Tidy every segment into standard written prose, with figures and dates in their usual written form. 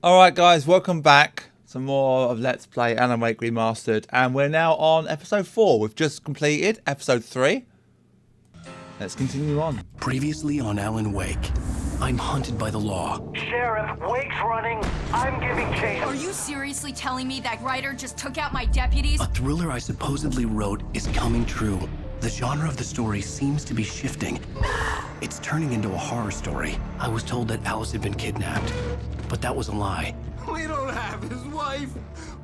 Alright guys, welcome back. Some more of Let's Play Alan Wake Remastered. And we're now on episode 4. We've just completed episode 3. Let's continue on. Previously on Alan Wake, I'm hunted by the law. Sheriff, Wake's running. I'm giving chase. Are you seriously telling me that writer just took out my deputies? A thriller I supposedly wrote is coming true. The genre of the story seems to be shifting. It's turning into a horror story. I was told that Alice had been kidnapped, but that was a lie. We don't have his wife.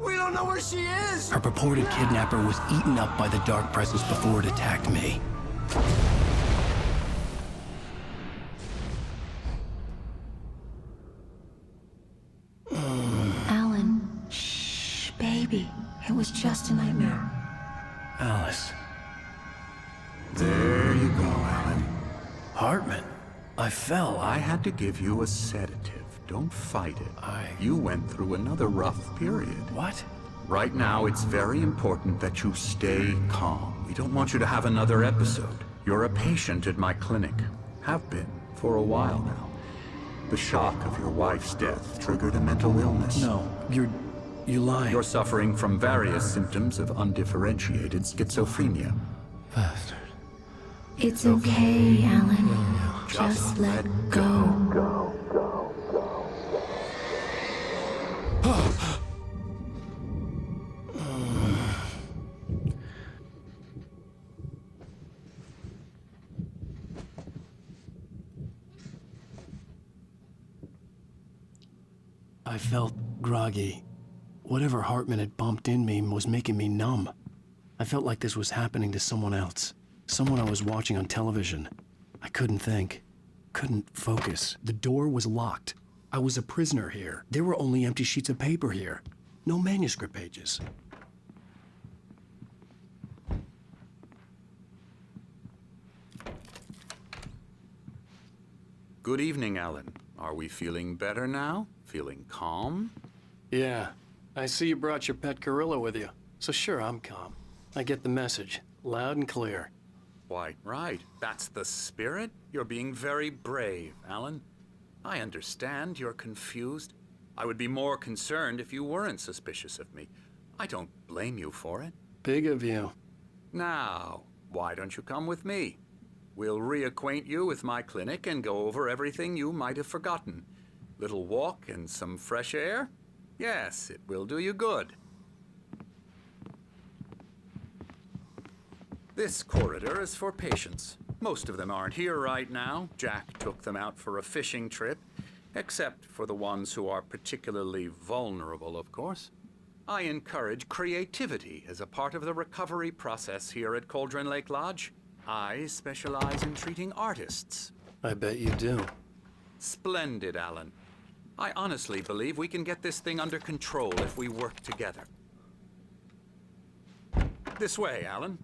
We don't know where she is. Her purported kidnapper was eaten up by the dark presence before it attacked me. Alan, shh, baby. It was just a nightmare. Alice. There you go, Alan. Hartman. I fell. I had to give you a sedative. Don't fight it. You went through another rough period. What? Right now, it's very important that you stay calm. We don't want you to have another episode. You're a patient at my clinic. Have been for a while now. The shock of your wife's death triggered a mental illness. No, you're lying. You're suffering from various symptoms of undifferentiated schizophrenia. Bastard. It's okay, Alan. Just let go. I felt groggy. Whatever Hartman had bumped in me was making me numb. I felt like this was happening to someone else. Someone I was watching on television. I couldn't think. Couldn't focus. The door was locked. I was a prisoner here. There were only empty sheets of paper here. No manuscript pages. Good evening, Alan. Are we feeling better now? Feeling calm? Yeah. I see you brought your pet gorilla with you. So sure, I'm calm. I get the message. Loud and clear. Quite right. That's the spirit. You're being very brave, Alan. I understand you're confused. I would be more concerned if you weren't suspicious of me. I don't blame you for it. Big of you. Now, why don't you come with me? We'll reacquaint you with my clinic and go over everything you might have forgotten. Little walk and some fresh air? Yes, it will do you good. This corridor is for patients. Most of them aren't here right now. Jack took them out for a fishing trip, except for the ones who are particularly vulnerable, of course. I encourage creativity as a part of the recovery process here at Cauldron Lake Lodge. I specialize in treating artists. I bet you do. Splendid, Alan. I honestly believe we can get this thing under control if we work together. This way, Alan.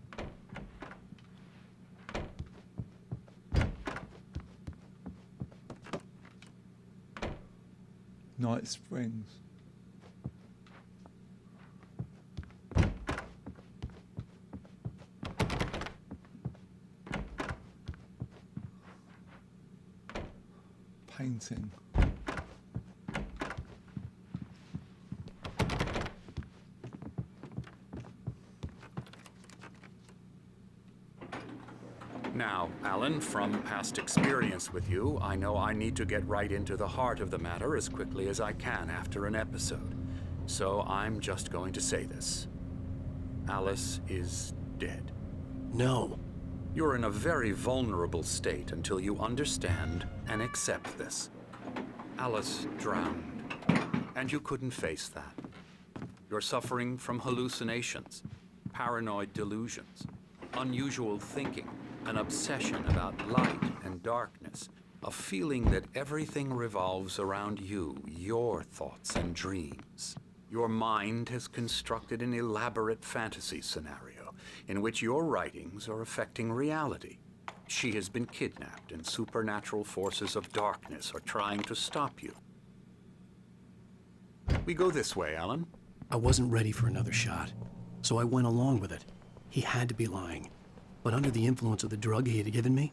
Night Springs. Painting. Now, Alan, from past experience with you, I know I need to get right into the heart of the matter as quickly as I can after an episode. So I'm just going to say this. Alice is dead. No. You're in a very vulnerable state until you understand and accept this. Alice drowned, and you couldn't face that. You're suffering from hallucinations, paranoid delusions, unusual thinking, an obsession about light and darkness, a feeling that everything revolves around you, your thoughts and dreams. Your mind has constructed an elaborate fantasy scenario in which your writings are affecting reality. She has been kidnapped, and supernatural forces of darkness are trying to stop you. We go this way, Alan. I wasn't ready for another shot, so I went along with it. He had to be lying. But under the influence of the drug he had given me,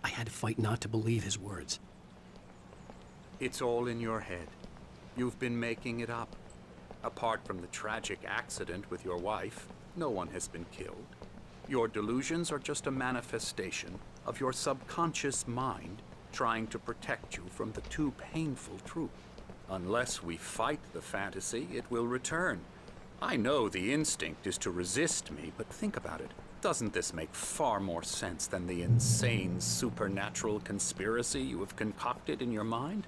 I had to fight not to believe his words. It's all in your head. You've been making it up. Apart from the tragic accident with your wife, no one has been killed. Your delusions are just a manifestation of your subconscious mind trying to protect you from the too painful truth. Unless we fight the fantasy, it will return. I know the instinct is to resist me, but think about it. Doesn't this make far more sense than the insane supernatural conspiracy you have concocted in your mind?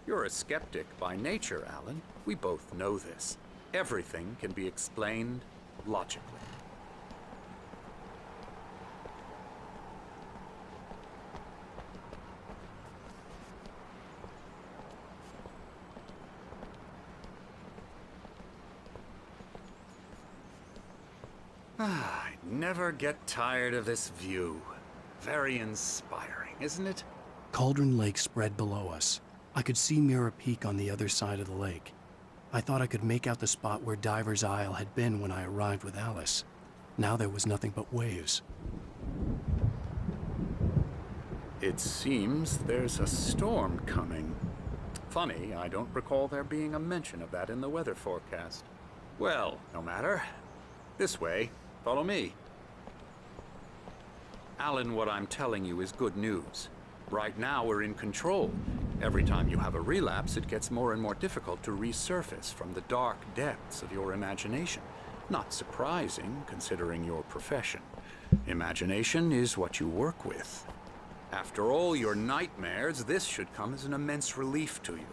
You're a skeptic by nature, Alan. We both know this. Everything can be explained logically. I never get tired of this view. Very inspiring, isn't it? Cauldron Lake spread below us. I could see Mirror Peak on the other side of the lake. I thought I could make out the spot where Diver's Isle had been when I arrived with Alice. Now there was nothing but waves. It seems there's a storm coming. Funny, I don't recall there being a mention of that in the weather forecast. Well, no matter. This way. Follow me. Alan, what I'm telling you is good news. Right now, we're in control. Every time you have a relapse, it gets more and more difficult to resurface from the dark depths of your imagination. Not surprising, considering your profession. Imagination is what you work with. After all your nightmares, this should come as an immense relief to you.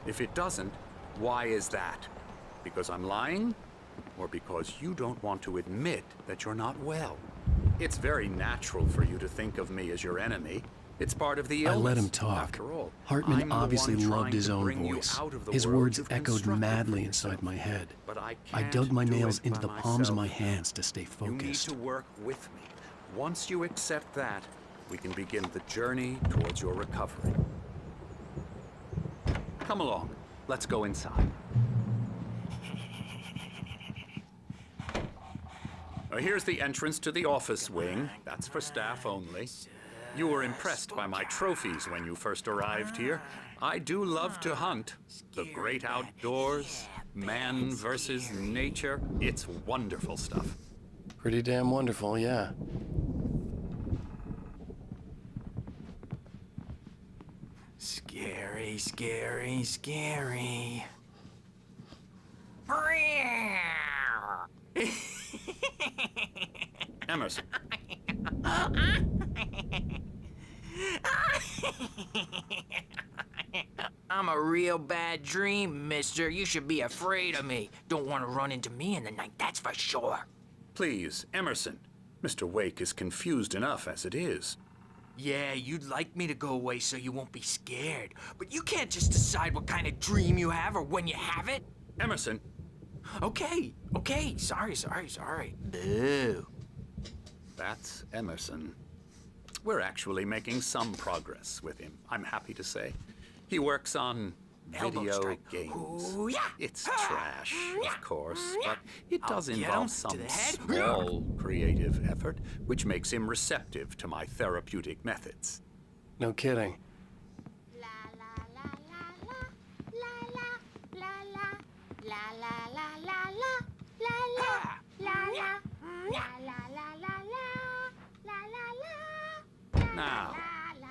If it doesn't, why is that? Because I'm lying? Or because you don't want to admit that you're not well? It's very natural for you to think of me as your enemy. It's part of the illness. I let him talk. After all, Hartman I'm the obviously one loved trying his to own bring you voice. out of the His world words you've echoed constructed madly for inside yourself. my head. But I I can't dug my do nails it into by the palms of myself. my hands to stay You need focused. to work with me. Once you accept that, we can begin the journey towards your recovery. Come along. Let's go inside. Here's the entrance to the office wing. That's for staff only. You were impressed by my trophies when you first arrived here. I do love to hunt. The great outdoors, man versus nature. It's wonderful stuff. Pretty damn wonderful, yeah. Scary, scary, scary. Emerson. I'm a real bad dream, mister. You should be afraid of me. Don't want to run into me in the night, that's for sure. Please, Emerson. Mr. Wake is confused enough as it is. Yeah, you'd like me to go away so you won't be scared. But you can't just decide what kind of dream you have or when you have it. Emerson. Okay, sorry. Boo. That's Emerson. We're actually making some progress with him, I'm happy to say. He works on Elbow video strike. games. Ooh, yeah. It's trash, of course, but it does I'll get involve him to some the head. small creative effort, which makes him receptive to my therapeutic methods. No kidding. Now,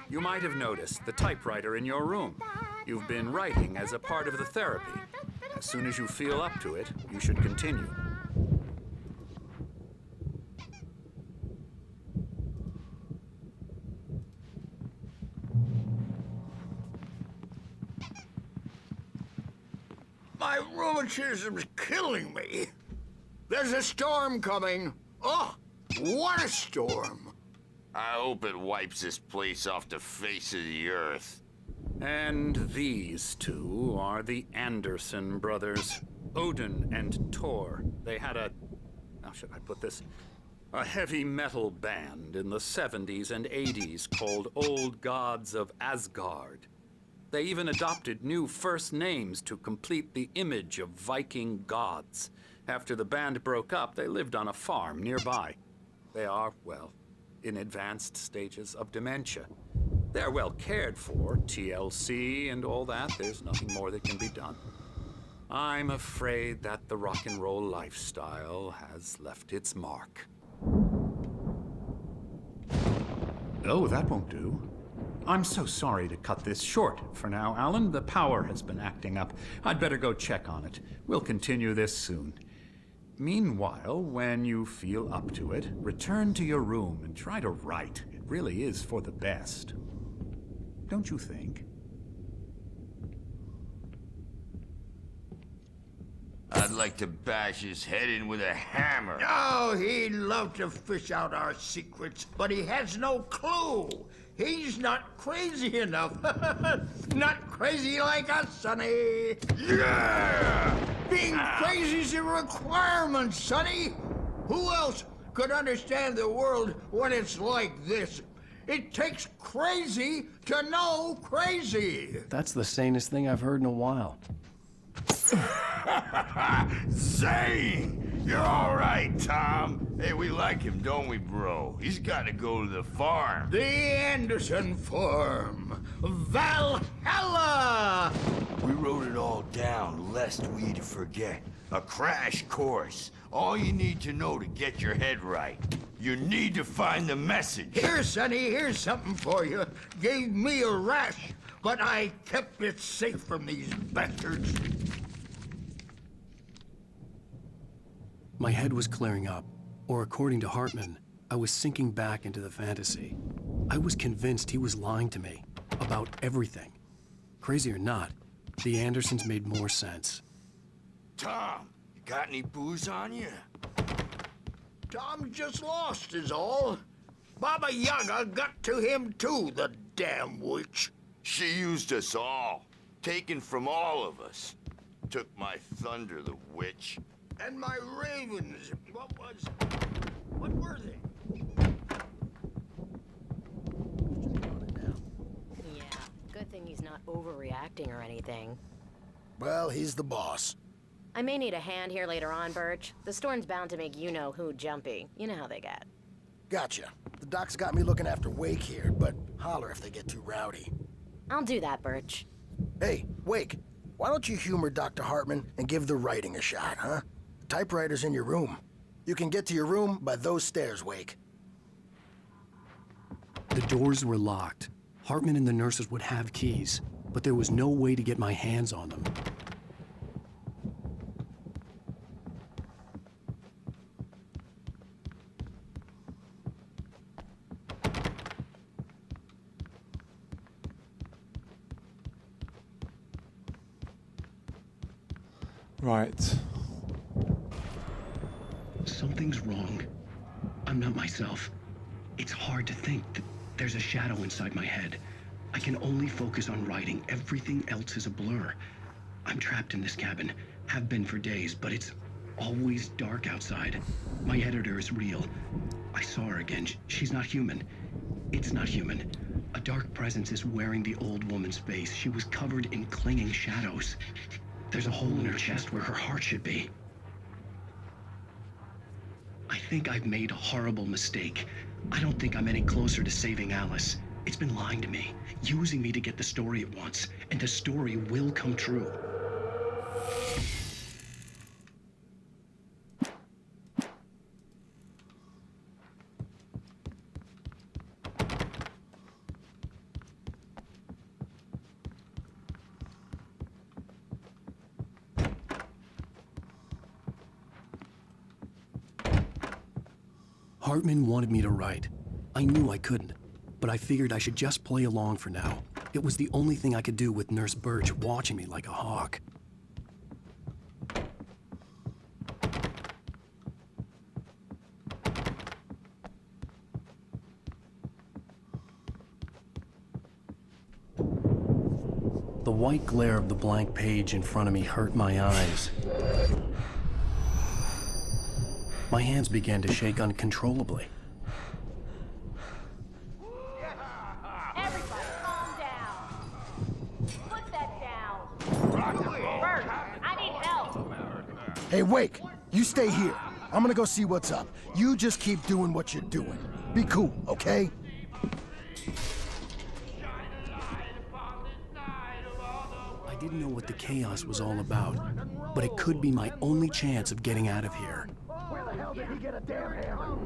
you might have noticed the typewriter in your room. You've been writing as a part of the therapy. As soon as you feel up to it, you should continue. My rheumatism's killing me. There's a storm coming. Oh, what a storm. I hope it wipes this place off the face of the earth. And these two are the Anderson brothers, Odin and Thor. They had how should I put this? A heavy metal band in the 70s and 80s called Old Gods of Asgard. They even adopted new first names to complete the image of Viking gods. After the band broke up, they lived on a farm nearby. They are, well, in advanced stages of dementia. They're well cared for, TLC and all that. There's nothing more that can be done. I'm afraid that the rock and roll lifestyle has left its mark. Oh, that won't do. I'm so sorry to cut this short for now, Alan. The power has been acting up. I'd better go check on it. We'll continue this soon. Meanwhile, when you feel up to it, return to your room and try to write. It really is for the best. Don't you think? I'd like to bash his head in with a hammer. Oh, he'd love to fish out our secrets, but he has no clue. He's not crazy enough. Not crazy like us, Sonny. Yeah! Being crazy's a requirement, Sonny. Who else could understand the world when it's like this? It takes crazy to know crazy. That's the sanest thing I've heard in a while. Zane! You're all right, Tom. Hey, we like him, don't we, bro? He's got to go to the farm. The Anderson farm. Valhalla! We wrote it all down, lest we forget. A crash course. All you need to know to get your head right. You need to find the message. Here, Sonny, here's something for you. Gave me a rash, but I kept it safe from these bastards. My head was clearing up, or according to Hartman, I was sinking back into the fantasy. I was convinced he was lying to me about everything. Crazy or not, the Andersons made more sense. Tom, you got any booze on you? Tom just lost is all. Baba Yaga got to him too, the damn witch. She used us all. Taken from all of us. Took my thunder, the witch. And my ravens. What were they? Yeah, good thing he's not overreacting or anything. Well, he's the boss. I may need a hand here later on, Birch. The storm's bound to make you-know-who jumpy. You know how they get. Gotcha. The doc's got me looking after Wake here, but holler if they get too rowdy. I'll do that, Birch. Hey, Wake, why don't you humor Dr. Hartman and give the writing a shot, huh? The typewriter's in your room. You can get to your room by those stairs, Wake. The doors were locked. Hartman and the nurses would have keys, but there was no way to get my hands on them. Right. Something's wrong. I'm not myself. It's hard to think that there's a shadow inside my head. I can only focus on writing. Everything else is a blur. I'm trapped in this cabin. Have been for days, but it's always dark outside. My editor is real. I saw her again. She's not human. It's not human. A dark presence is wearing the old woman's face. She was covered in clinging shadows. There's a hole in her chest where her heart should be. I think I've made a horrible mistake. I don't think I'm any closer to saving Alice. It's been lying to me, using me to get the story it wants, and the story will come true. Hartman wanted me to write. I knew I couldn't, but I figured I should just play along for now. It was the only thing I could do with Nurse Birch watching me like a hawk. The white glare of the blank page in front of me hurt my eyes. My hands began to shake uncontrollably. Everybody, calm down. Put that down. Bert, I need help. Hey, Wake, you stay here. I'm gonna go see what's up. You just keep doing what you're doing. Be cool, okay? I didn't know what the chaos was all about, but it could be my only chance of getting out of here. Where the hell did he get a damn hammer?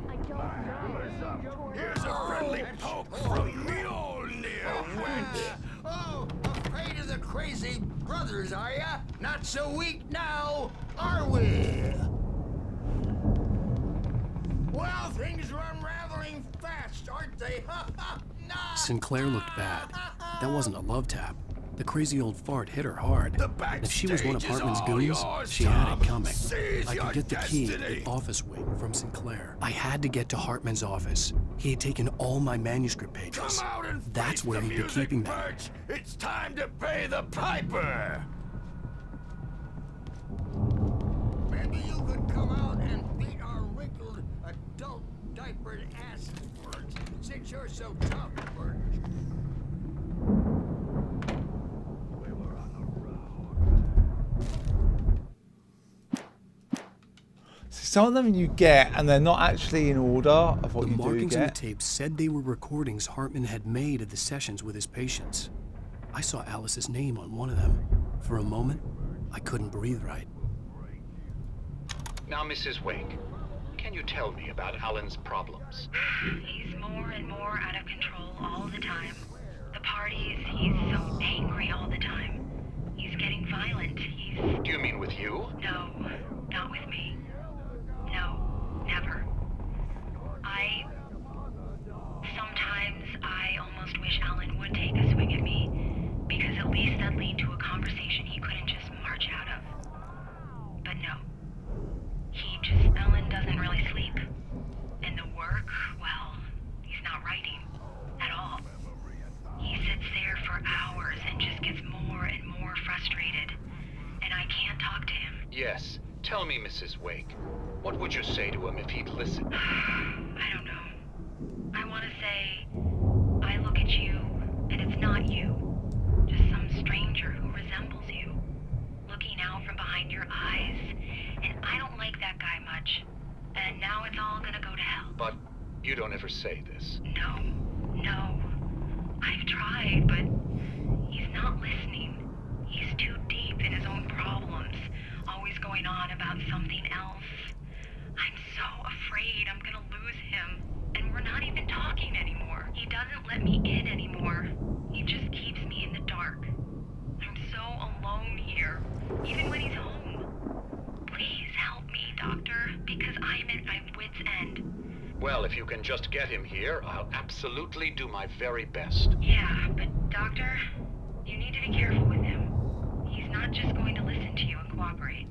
Here's a friendly poke from the old near-witch. Oh, afraid of the crazy brothers, are ya? Not so weak now, are we? Well, things are unraveling fast, aren't they? No. Sinclair looked bad. That wasn't a love tap. The crazy old fart hit her hard. If she was one of Hartman's goons, she had it coming. I could get the key to the office wing from Sinclair. I had to get to Hartman's office. He had taken all my manuscript pages. Come out and That's face where the he'd be music, keeping them. Birch. It's time to pay the piper. Maybe you could come out and beat our wrinkled, adult, diapered ass first, since you're so tough, Birch. We were on the road. See, some of them you get, and they're not actually in order of what The you do markings in the get. tape said they were recordings Hartman had made of the sessions with his patients. I saw Alice's name on one of them. For a moment, I couldn't breathe right. Now, Mrs. Wake, can you tell me about Alan's problems? He's more and more out of control all the time. The parties, he's so angry all the time. He's getting violent. Do you mean with you? No, not with me. No, never. Sometimes I almost wish Alan would take a swing at me, because at least that'd lead to a conversation he couldn't just march out of. But no. Alan doesn't really sleep. And the work, well, he's not writing at all. He sits there for hours and just gets more and more frustrated. And I can't talk to him. Yes. Tell me, Mrs. Wake, what would you say to him if he'd listen? I don't know. I want to say, I look at you, and it's not you. Just some stranger who resembles you. Looking out from behind your eyes. And I don't like that guy much. And now it's all gonna go to hell. But you don't ever say this. No. I've tried, but he's not listening. He's too deep in his own problems, always going on about something else. I'm so afraid I'm gonna lose him. And we're not even talking anymore. He doesn't let me in anymore. He just keeps me in the dark. I'm so alone here, even when he's home. Please help me, Doctor, because I'm at my wit's end. Well, if you can just get him here, I'll absolutely do my very best. Yeah, but Doctor, you need to be careful with him. He's not just going to listen to you and cooperate.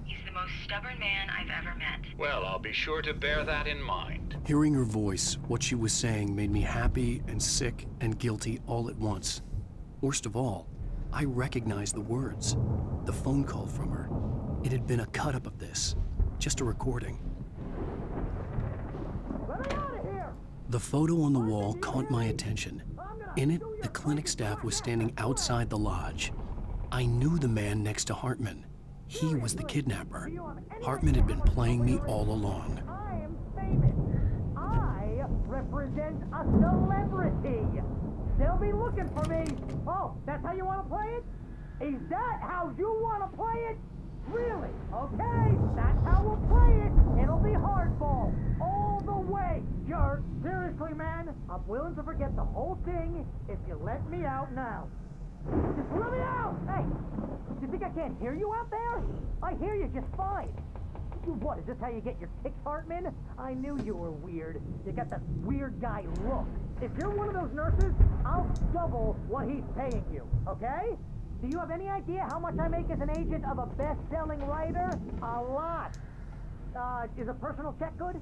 He's the most stubborn man I've ever met. Well, I'll be sure to bear that in mind. Hearing her voice, what she was saying made me happy and sick and guilty all at once. Worst of all, I recognized the words. The phone call from her. It had been a cut-up of this. Just a recording. The photo on the wall caught my attention. In it, the clinic staff was standing outside the lodge. I knew the man next to Hartman. He was the kidnapper. Hartman had been playing me all along. I am famous. I represent a celebrity. They'll be looking for me. Oh, that's how you want to play it? Is that how you want to play it? Really? Okay, that's how we'll play it. It'll be hardball all the way, jerk. Seriously, man, I'm willing to forget the whole thing if you let me out now. Just let me out! Hey, you think I can't hear you out there? I hear you just fine. What, is this how you get your kicks, Hartman? I knew you were weird. You got that weird guy look. If you're one of those nurses, I'll double what he's paying you, okay? Do you have any idea how much I make as an agent of a best-selling writer? A lot. Is a personal check good?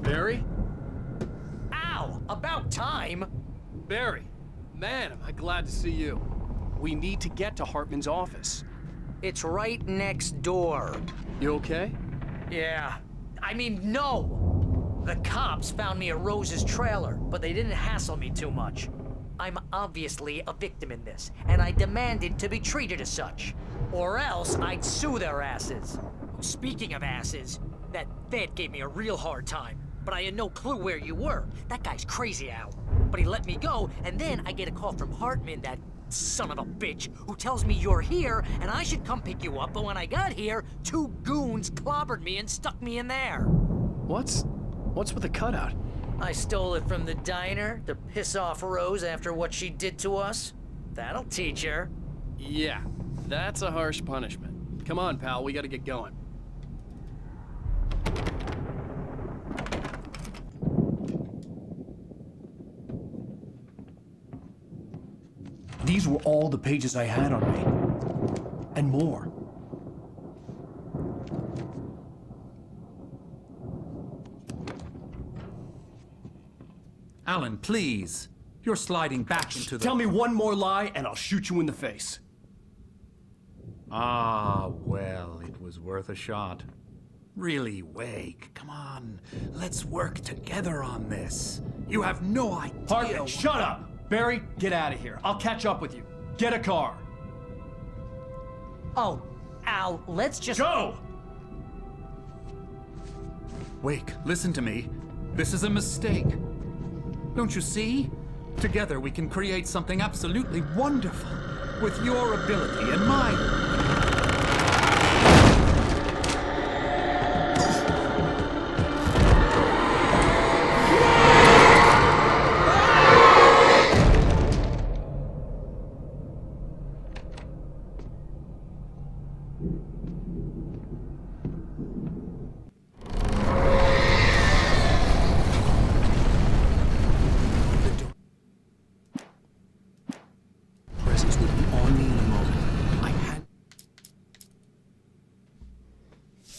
Barry? Ow! About time! Barry, man, am I glad to see you. We need to get to Hartman's office. It's right next door. You okay? Yeah. I mean, no! The cops found me at Rose's trailer, but they didn't hassle me too much. I'm obviously a victim in this, and I demanded to be treated as such. Or else I'd sue their asses. Speaking of asses, that vet gave me a real hard time, but I had no clue where you were. That guy's crazy, Al. but he let me go, and then I get a call from Hartman, that son of a bitch, who tells me you're here and I should come pick you up, but when I got here, 2 goons clobbered me and stuck me in there. What's with the cutout? I stole it from the diner to piss off Rose after what she did to us. That'll teach her. Yeah, that's a harsh punishment. Come on, pal, we gotta get going. These were all the pages I had on me. And more. Alan, please. You're sliding back into the... Tell me one more lie and I'll shoot you in the face. Ah, well, it was worth a shot. Really, Wake, come on. Let's work together on this. You have no idea... Hartman, shut up! Barry, get out of here. I'll catch up with you. Get a car. Oh, Al, let's just... Go! Wake, listen to me. This is a mistake. Don't you see? Together we can create something absolutely wonderful. With your ability and mine.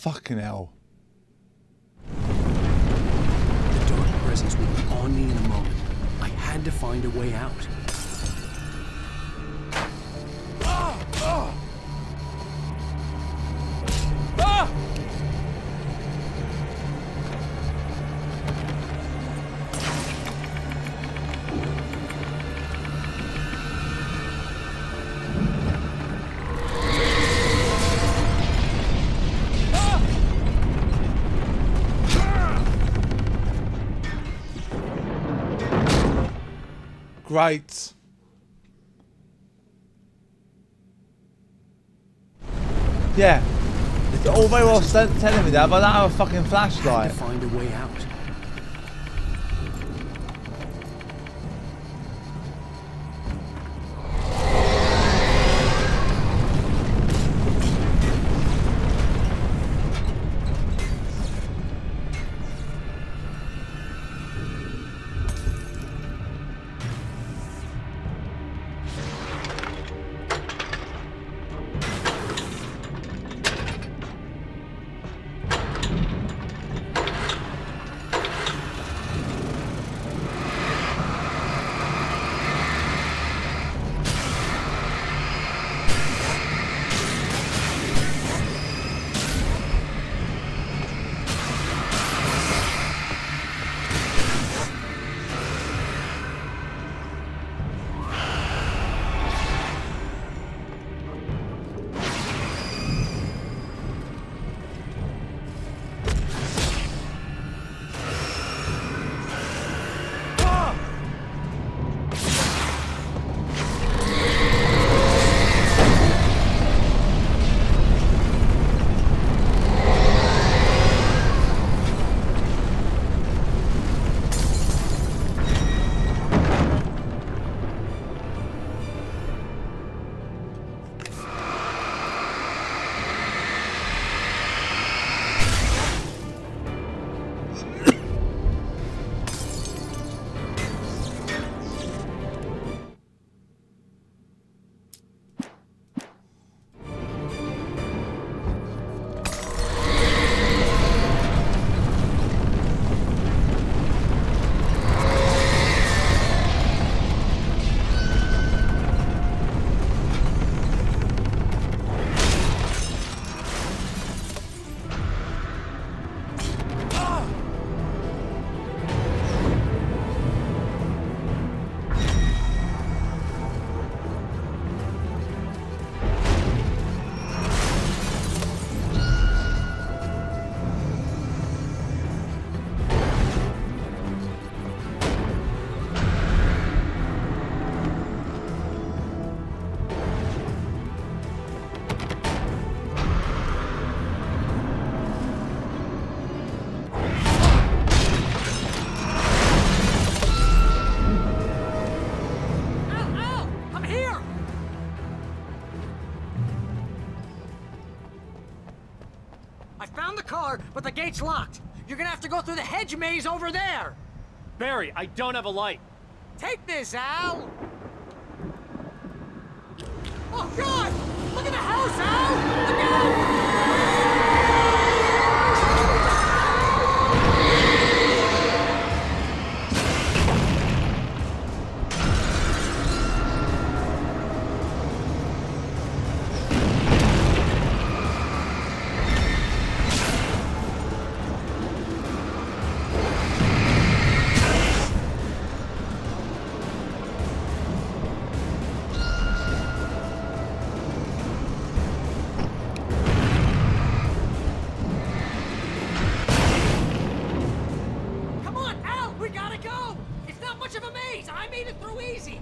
Fucking hell. The dark presence would be on me in a moment. I had to find a way out. Great. Yeah. It's all very well telling me that, but I don't have a fucking flashlight. Find a way out. here, but the gate's locked. You're gonna have to go through the hedge maze over there. Barry, I don't have a light. Take this, Al. Oh, God! Look at the house, Al! Look out! I made it through easy!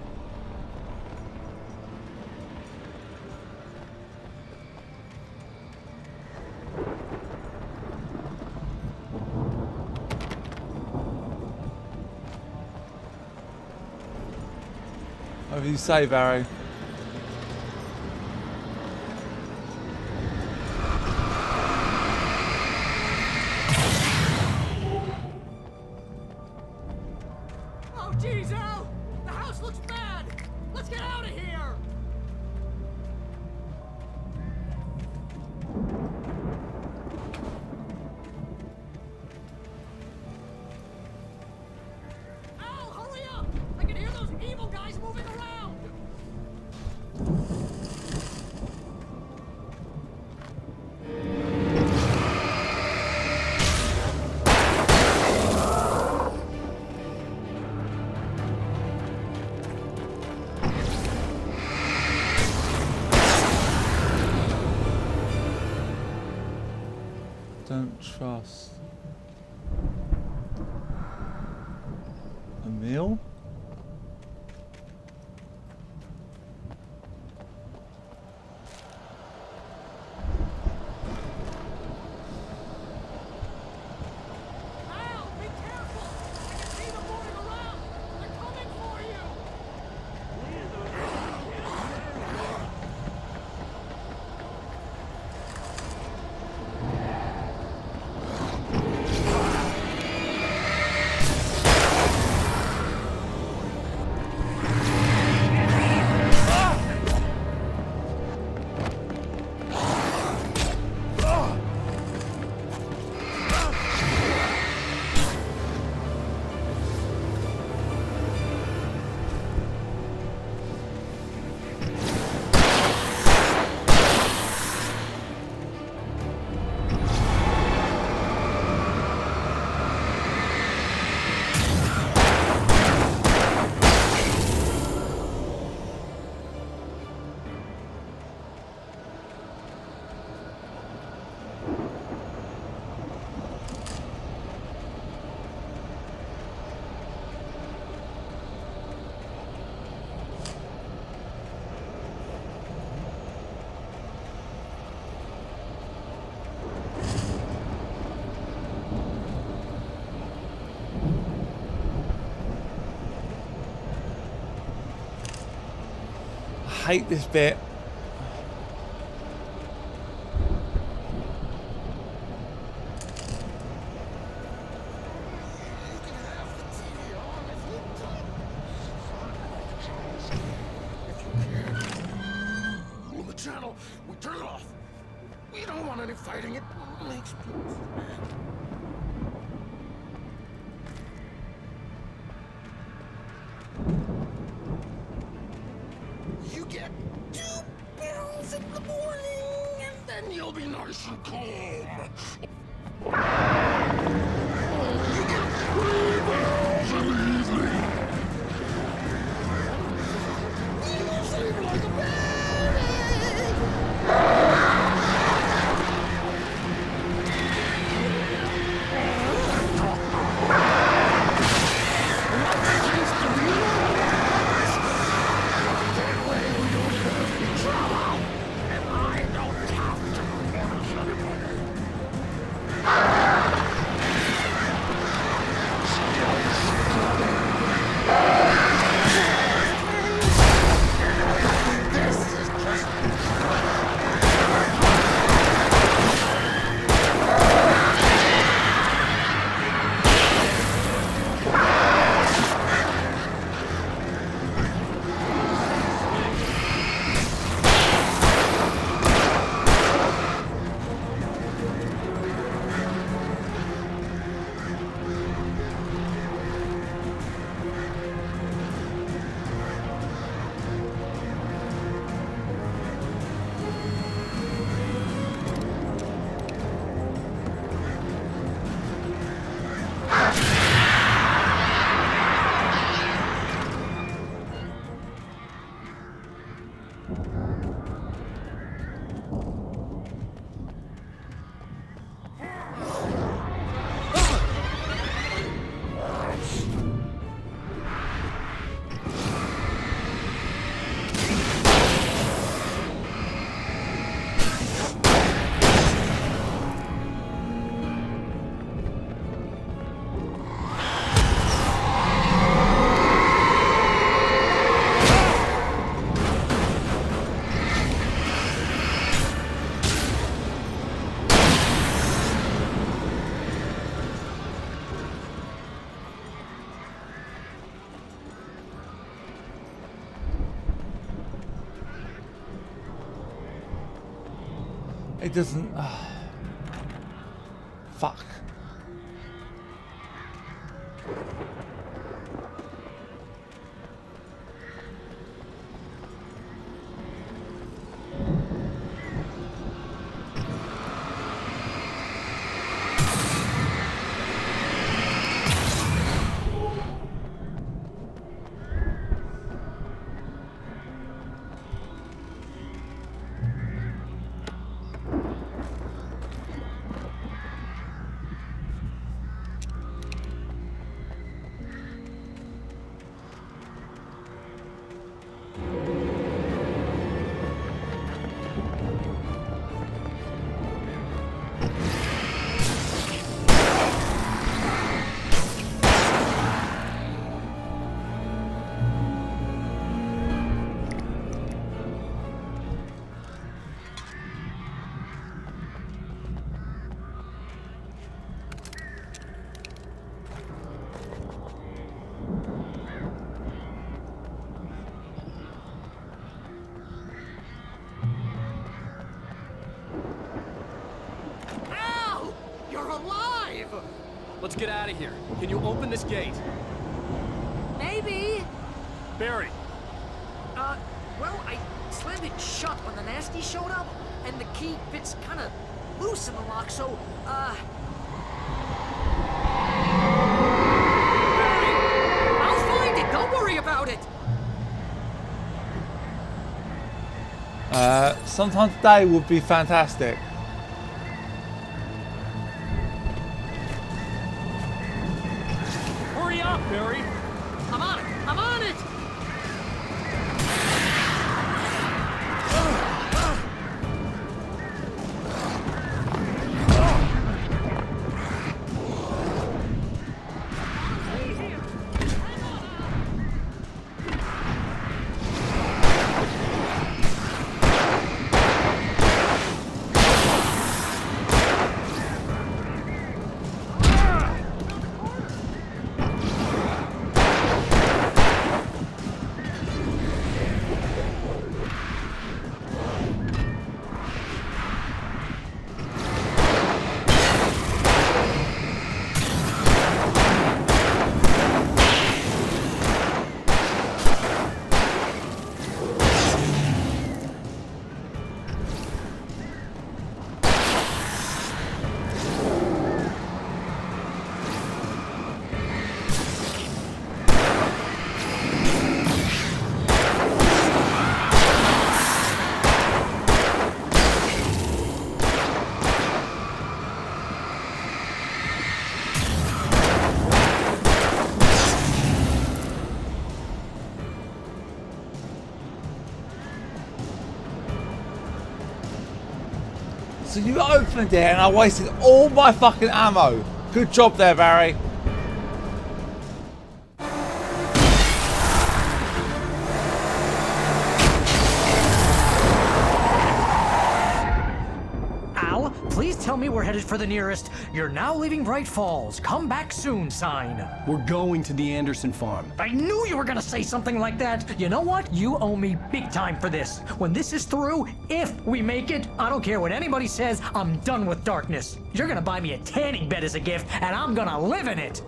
Whatever you say, Barry. Oh, geez, Al! The house looks bad! Let's get out of here! Al, hurry up! I can hear those evil guys moving around! Don't trust. Emil? Al, be careful! I can see them moving around! They're coming for you! I hate this bit. Move the channel. We turn it off. We don't want any fighting. It makes people mad. You get 2 pills in the morning, and then you'll be nice and calm. You get 3 pills in the evening. You sleep like a baby. It doesn't... Fuck. Let's get out of here. Can you open this gate? Maybe. Barry. Well, I slammed it shut when the nasty showed up, and the key fits kind of loose in the lock, so, Barry, I'll find it. Don't worry about it. Sometime today would be fantastic. Hurry up, Barry. I'm on it. I'm on it. So you opened it and I wasted all my fucking ammo. Good job there, Barry. Al, please tell me we're headed for the nearest "You're now leaving Bright Falls. Come back soon" sign. We're going to the Anderson farm. I knew you were gonna say something like that. You know what? You owe me big time for this. When this is through, if we make it, I don't care what anybody says, I'm done with darkness. You're gonna buy me a tanning bed as a gift, and I'm gonna live in it.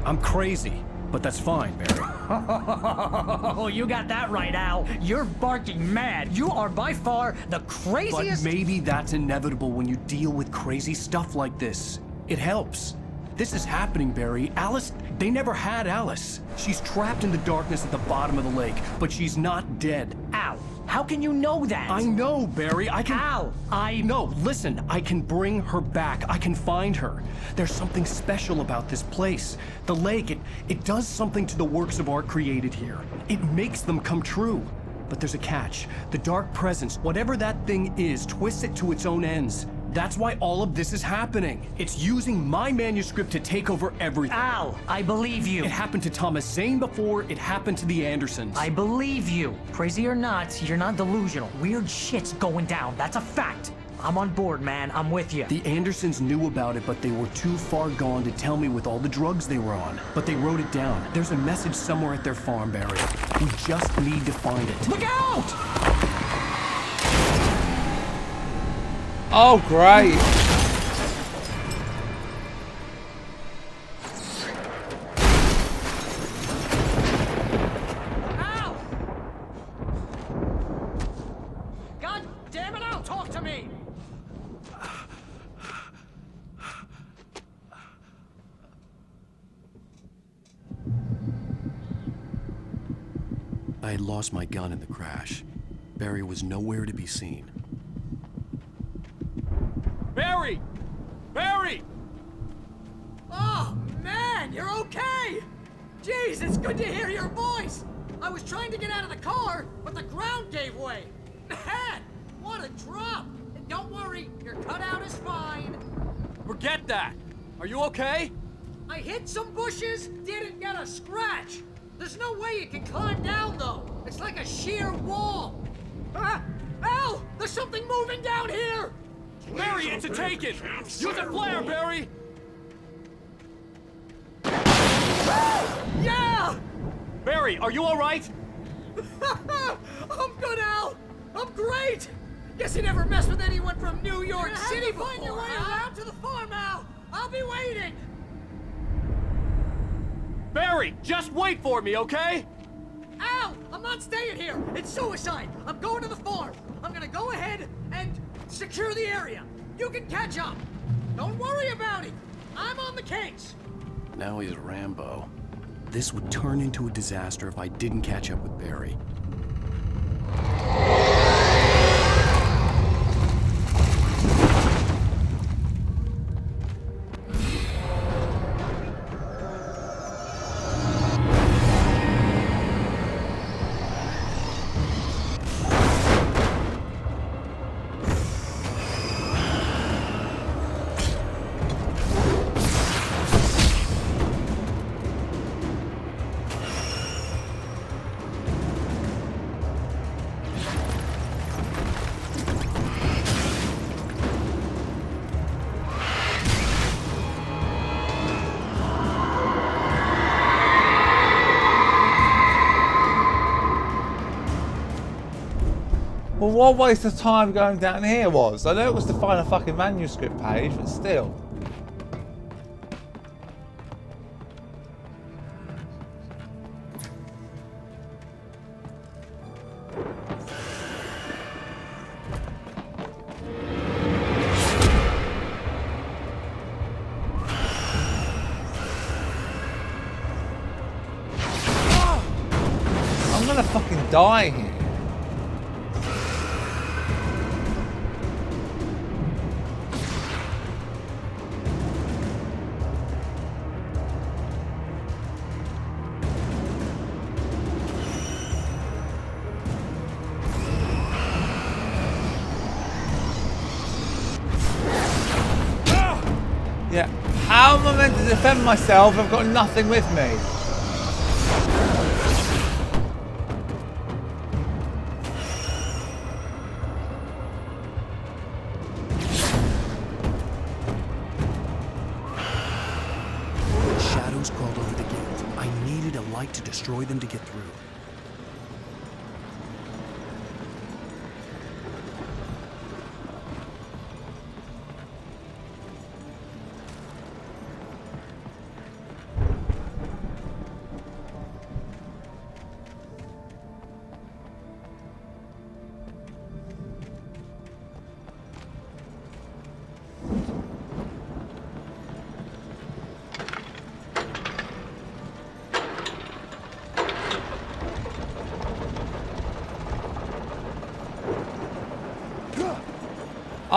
I'm crazy, but that's fine, Barry. Oh, you got that right, Al. You're barking mad. You are by far the craziest. But maybe that's inevitable when you deal with crazy stuff like this. It helps. This is happening, Barry. Alice, they never had Alice. She's trapped in the darkness at the bottom of the lake, but she's not dead. Al, how can you know that? I know, Barry. I can... Al, No, listen. I can bring her back. I can find her. There's something special about this place. The lake, it does something to the works of art created here. It makes them come true. But there's a catch. The dark presence, whatever that thing is, twists it to its own ends. That's why all of this is happening. It's using my manuscript to take over everything. Al, I believe you. It happened to Thomas Zane before it happened to the Andersons. I believe you. Crazy or not, you're not delusional. Weird shit's going down. That's a fact. I'm on board, man. I'm with you. The Andersons knew about it, but they were too far gone to tell me with all the drugs they were on. But they wrote it down. There's a message somewhere at their farm, Barry. We just need to find it. Look out! Oh, great. Ow! God damn it, Al, talk to me! I had lost my gun in the crash. Barry was nowhere to be seen. Barry! Barry! Oh, man, you're okay! Jeez, it's good to hear your voice! I was trying to get out of the car, but the ground gave way! Man, what a drop! And don't worry, your cutout is fine. Forget that! Are you okay? I hit some bushes, didn't get a scratch! There's no way you can climb down, though! It's like a sheer wall! Ah! Al! There's something moving down here! Barry, it's a taken! Use a flare, Barry! Yeah! Barry, are you alright? I'm good, Al! I'm great! Guess you never messed with anyone from New York City before, find your way around to the farm, Al! I'll be waiting! Barry, just wait for me, okay? Al! I'm not staying here! It's suicide! I'm going to the farm! I'm gonna go ahead and secure the area! You can catch up! Don't worry about it! I'm on the case! Now he's Rambo. This would turn into a disaster if I didn't catch up with Barry. Well, what waste of time going down here was? I know it was to find a fucking manuscript page, but still. I'm gonna fucking die here. Yeah, how am I meant to defend myself? I've got nothing with me. Shadows crawled over the gate. I needed a light to destroy them to get through.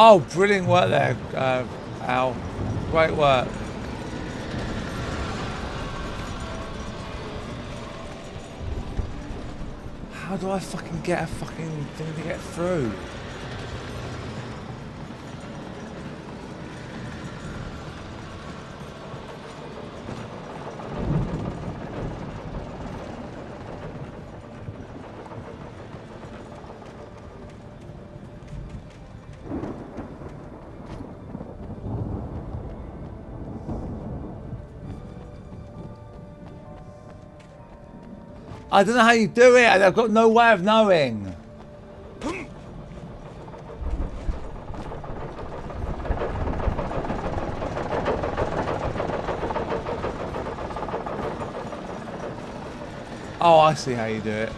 Oh, brilliant work there, Al. Great work. How do I fucking get a fucking thing to get through? I don't know how you do it. I've got no way of knowing. Oh, I see how you do it.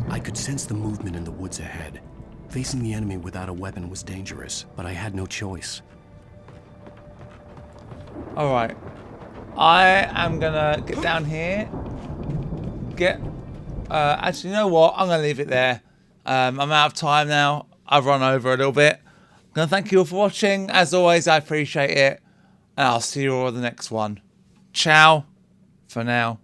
I could sense the movement in the woods ahead. Facing the enemy without a weapon was dangerous, but I had no choice. Alright. I am gonna get down here. Actually, you know what? I'm gonna leave it there. I'm out of time now. I've run over a little bit. I'm gonna thank you all for watching. As always, I appreciate it. And I'll see you all in the next one. Ciao for now.